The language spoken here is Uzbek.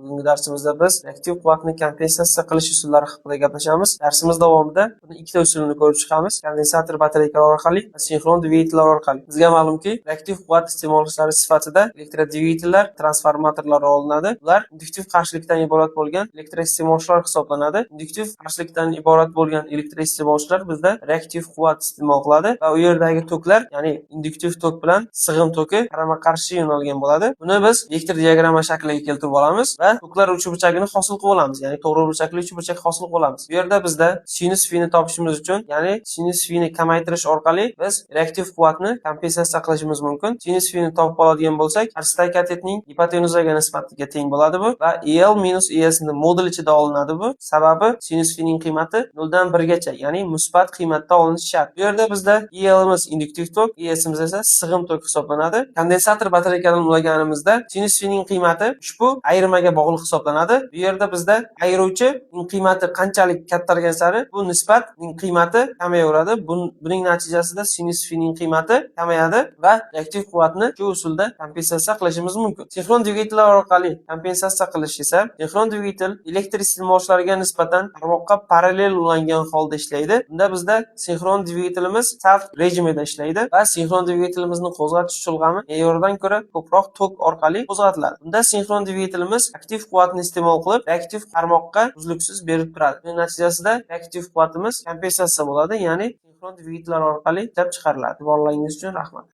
Bugungi darsimizda biz reaktiv quvvatni kompensatsiya qilish usullari haqida gaplashamiz. Darsimiz davomida buni ikkita usulini ko'rib chiqamiz. Kondensator batareykalar orqali va sinxron dvigatellar orqali. Bizga ma'lumki, reaktiv quvvat iste'molchilari sifatida elektrodvigatellar, transformatorlar olinadi. Ular induktiv qarshilikdan iborat bo'lgan elektroiste'molchilar hisoblanadi. Induktiv qarshilikdan iborat bo'lgan elektroiste'molchilar bizda reaktiv quvvat iste'mol qiladi va u yerdagi toklar, ya'ni induktiv tok bilan sig'im toki qarama-qarshi yo'nalgan bo'ladi. Buni biz vektor diagramma shakliga keltirib olamiz va toklar uchburchagini hosil qilib olamiz, ya'ni to'g'ri burchakli uchburchak hosil qilib olamiz. Bu yerda bizda sinus fini topishimiz uchun, ya'ni sinus fini kamaytirish orqali biz reaktiv quvvatni kompensatsiya qilishimiz mumkin. Sinus fini topib oladigan bo'lsak, qarshisidagi katetning gipotenuzaga nisbatiga teng bo'ladi bu va EL minus ES ni modul ichida olinadi bu. Sababi sinus fining qiymati 0 dan 1 gacha, ya'ni musbat qiymatda olinishi shart. Bu yerda bizda EL imiz induktiv tok, ES imiz esa sig'im tok hisoblanadi. Kondensator batareykadan ulaganimizda sinus fining qiymati ushbu ayirmaga bog'liq hisoblanadi. Bu yerda bizda ayiruvchi qiymati qanchalik kattargan sari bu nisbatning qiymati kamayaveradi. Buning natijasida sinus fining qiymati kamayadi va reaktiv quvvatni shu usulda kompensatsiya qilishimiz mumkin. Sinxron dvigatellar orqali kompensatsiya qilish esa, sinxron dvigatel elektr iste'molchilariga nisbatan tarmoqqa parallel ulangan holda ishlaydi. Bunda bizda sinxron dvigatelimiz self rejimida ishlaydi va sinxron dvigatelimizni qo'zg'atish cho'lg'ami me'yordan ko'ra ko'proq tok orqali qo'zg'atiladi. Bunda sinxron dvigatelimiz aktiv quvvatni iste'mol qilib, reaktiv tarmoqqa uzluksiz berib turadi. Buning natijasida reaktiv quvvatimiz kompensatsiya bo'ladi, ya'ni sinxron dvigatellar orqali ishlab chiqariladi. E'tiborlaringiz uchun rahmat.